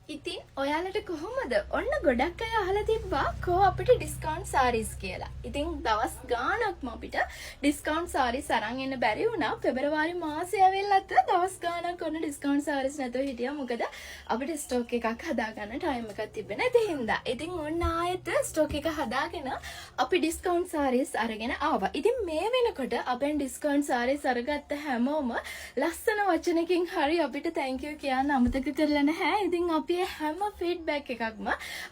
ඉතින් ඔයාලට කොහොමද? ඔන්න ගොඩක් අය අහලා තිබ්බා කෝ අපිට ඩිස්කවුන්ට් සාරීස් කියලා. ඉතින් දවස් ගාණක්ම අපිට ඩිස්කවුන්ට් සාරීස් අරන් එන්න බැරි වුණා. පෙබරවාරි මාසේ ඇවිල්ලත් දවස් ගාණක් ඔන්න ඩිස්කවුන්ට් සාරීස් නැතුව හිටියා. මොකද අපිට ස්ටොක් එකක් හදාගන්න ටයිම් එකක් තිබ්බේ නැති හින්දා. ඉතින් ඔන්න ආයෙත් ස්ටොක් එක හදාගෙන අපි ඩිස්කවුන්ට් සාරීස් අරගෙන ආවා. ඉතින් මේ වෙනකොට අපෙන් ඩිස්කවුන්ට් සාරීස් අරගත්ත හැමෝම ලස්සන වචනකින් හරි අපිට තැන්ක් යූ කියන්න අමතක කරලා නැහැ. ඉතින් අපි හැම ෆීඩ්බැක් එකක්ම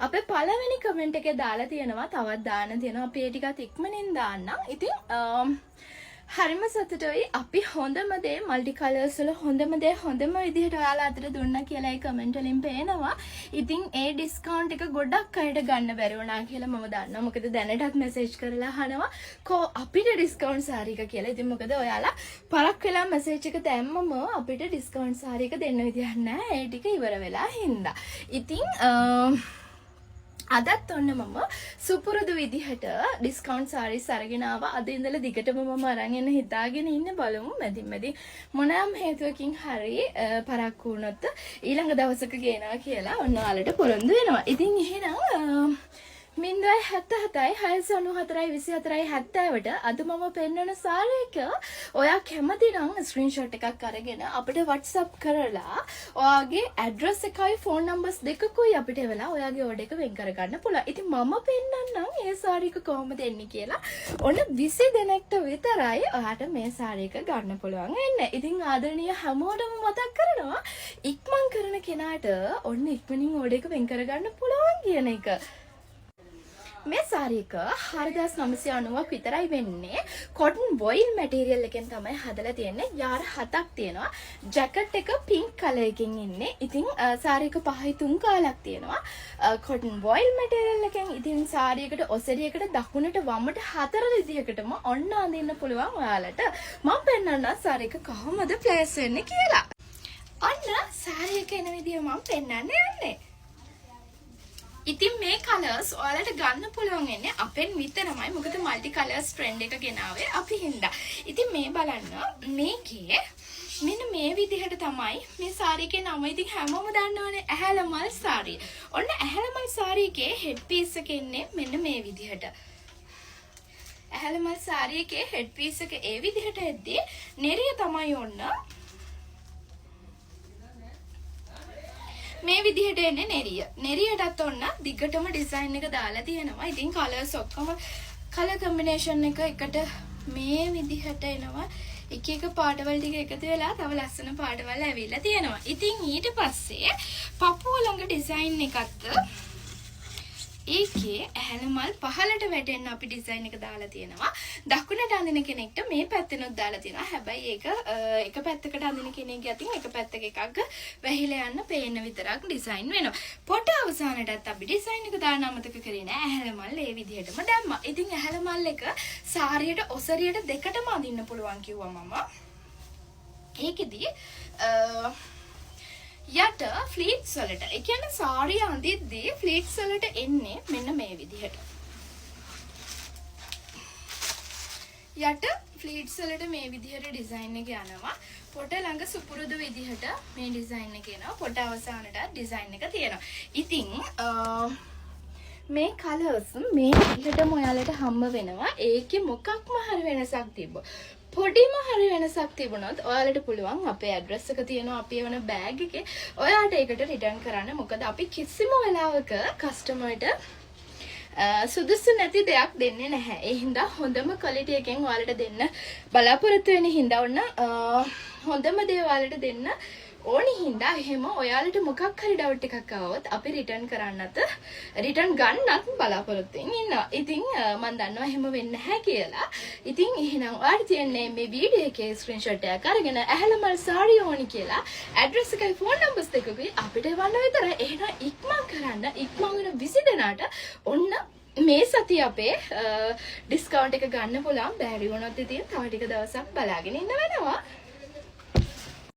අපේ පළවෙනි කමෙන්ට් එකේ දාලා තියෙනවා. තවත් දාන්න තියෙනවා. අපි ඒ ටිකත් ඉක්මනින් දාන්නම්. ඉතින් හරිම සතුටුයි. අපි හොඳම දේ මල්ටි කලර්ස් වල හොඳම දේ හොඳම විදිහට ඔයාලා අතට දුන්නා කියලා ඒ කමෙන්ට් වලින් පේනවා. ඉතින් ඒ ඩිස්කවුන්ට් එක ගොඩක් අයට ගන්න බැරි වුණා කියලා මම දන්නවා. මොකද දැනටත් මෙසේජ් කරලා අහනවා කෝ අපිට ඩිස්කවුන්ට් සාරි එක කියලා. ඉතින් මොකද ඔයාලා පරක් වෙලා මෙසේජ් එක දැම්මම අපිට ඩිස්කවුන්ට් සාරි එක දෙන්න විදිහක් නැහැ. ඒ ටික ඉවර වෙලා හින්දා. ඉතින් අදත් ඔන්න මම සුපුරුදු විදිහට ඩිස්කවුන්ට් සාරීස් අරගෙන ආවා. අද ඉඳලා දිගටම මම අරන් එන්න හිතාගෙන ඉන්නේ. බලමු මැදින් මොනෑම් හේතුවකින් හරි පරක්කු වුණොත් ඊළඟ දවසක ගේනවා කියලා ඔන්න ඔයාලට පොරොන්දු වෙනවා. ඉතින් එහෙනම් 077යි 694යි 24යි 70ට අද මම පෙන්වන සාරි එක ඔයා කැමති නම් ස්ක්‍රීන්ෂොට් එකක් අරගෙන අපිට WhatsApp කරලා ඔයාගේ ඇඩ්‍රස් එකයි ෆෝන් නම්බර්ස් දෙකකුයි අපිට එවලා ඔයාගේ ඕඩර් එක වෙන් කරගන්න පුළුවන්. ඉතින් මම පෙන්වන්නම් මේ සාරි එක කොහොමද එන්නේ කියලා. ඔන්න 20 දෙනෙක්ට විතරයි ඔයාට මේ සාරි එක ගන්න පුළුවන් වෙන්නේ. ඉතින් ආදරණීය හැමෝටම මතක් කරනවා ඉක්මන් කරන කෙනාට ඔන්න ඉක්මනින් ඕඩර් එක වෙන් කරගන්න පුළුවන් කියන එක. මේ සාරි එක 4990ක් විතරයි වෙන්නේ. කොටන් වොයිල් මැටීරියල් එකෙන් තමයි හදලා තියෙන්නේ. යාර 7ක් තියෙනවා. ජැකට් එක පින්ක් කලර් එකකින් ඉන්නේ. ඉතින් සාරි එක 5යි 3 කාලක් තියෙනවා. කොටන් වොයිල් මැටීරියල් එකෙන් ඉතින් සාරි එකට ඔසරියකට දකුණට වමට 4 විදියකටම ඔන්න අඳින්න පුළුවන් ඔයාලට. මම පෙන්නන්න සාරි එක කොහොමද ප්ලේස් වෙන්නේ කියලා. ඔන්න සාරි එක එන විදිය මම පෙන්නන්න යන්නේ. ඉතින් මේ කලර්ස් ඔයාලට ගන්න පුළුවන් වෙන්නේ අපෙන් විතරමයි. මොකද මල්ටි කලර්ස් ට්‍රෙන්ඩ් එක ගෙනාවේ අපි හින්දා. ඉතින් මේ බලන්න මේකේ මෙන්න මේ විදිහට තමයි මේ සාරි එකේ නම. ඉතින් හැමෝම දන්නවනේ ඇහැලමල් සාරිය. ඔන්න ඇහැලමල් සාරි එකේ හෙඩ් පීස් එක එන්නේ මෙන්න මේ විදිහට. ඇහැලමල් සාරි එකේ හෙඩ් පීස් එක ඒ විදිහට එද්දී නෙරිය තමයි ඔන්න මේ විදිහට එන්නේ නෙරිය. නෙරියටත් ඔන්න දිගටම ඩිසයින් එක දාලා තියෙනවා. ඉතින් කලර්ස් ඔක්කොම කලර් කම්බිනේෂන් එක එකට මේ විදිහට එනවා. එක එක පාටවල ටික එකතු වෙලා තව ලස්සන පාටවල ඇවිල්ලා තියෙනවා. ඉතින් ඊට පස්සේ පපුව ළඟ ඩිසයින් එකත් ඒකේ ඇහැලමල් පහලට වැටෙන්න අපි ඩිසයින් එක දාලා තියෙනවා. දකුණට අඳින කෙනෙක්ට මේ පැත්තෙනුත් දාලා තියෙනවා. හැබැයි ඒක එක පැත්තකට අඳින කෙනෙක්ගේ අතින් එක පැත්තක එකක් වැහිලා යන්න පේන්න විතරක් ඩිසයින් වෙනවා. පොට අවසානටත් අපි ඩිසයින් එක දාන්න අමතක කරේ නෑ. ඇහැලමල් ඒ විදිහටම දැම්මා. ඉතින් ඇහැලමල් එක සාරියට ඔසරියට දෙකටම අඳින්න පුළුවන් කිව්වා මම. ඒකෙදී යට ෆ්ලීට්ස් වලට ඒ කියන්නේ සාරිය අඳිද්දී ෆ්ලීට්ස් වලට එන්නේ මෙන්න මේ විදිහට. යට ෆ්ලීට්ස් වලට මේ විදිහට ඩිසයින් එක යනවා. පොට ළඟ සුපුරුදු විදිහට මේ ඩිසයින් එක එනවා. පොට අවසානට ඩිසයින් එක තියෙනවා. ඉතින් මේ කලර්ස් මේ විදිහටම ඔයාලට හම්බ වෙනවා. ඒකේ මොකක්ම හරි වෙනසක් තිබ්බොත් පොඩිම හරි වෙනසක් තිබුණොත් ඔයාලට පුළුවන් අපේ ඇඩ්‍රස් එක තියෙනවා අපි එවන බෑග් එකේ ඔයාලට ඒකට රිටර්න් කරන්න. මොකද අපි කිසිම වෙලාවක කස්ටමර්ට සුදුසු නැති දෙයක් දෙන්නේ නැහැ. ඒ හින්දා හොඳම ක්වොලිටි එකෙන් ඔයාලට දෙන්න බලාපොරොත්තු වෙන හින්දා ඔන්න හොඳම දේ ඔයාලට දෙන්න ඕනි හින්දා එහෙම ඔයාලට මොකක් හරි ඩවුට් එකක් ආවොත් අපි රිටර්න් කරන්නත් රිටර්න් ගන්නත් බලාපොරොත්තු වෙමින් ඉන්නවා. ඉතින් මම දන්නවා එහෙම වෙන්නේ නැහැ කියලා. ඉතින් එහෙනම් ඔයාලට තියන්නේ මේ වීඩියෝ එකේ ස්ක්‍රීන්ෂොට් එකක් අරගෙන ඇහැලමල් සාරිය ඕනි කියලා ඇඩ්‍රස් එකයි ෆෝන් නම්බර්ස් දෙකකුයි අපිට එවන්න විතරයි. එහෙනම් ඉක්මන් කරන්න. ඉක්මන් වෙන 20 දෙනාට ඔන්න මේ සතිය අපේ ඩිස්කවුන්ට් එක ගන්න පුළුවන්. බැරි වුණොත් ඉතින් තව ටික දවසක් බලාගෙන ඉන්න වෙනවා.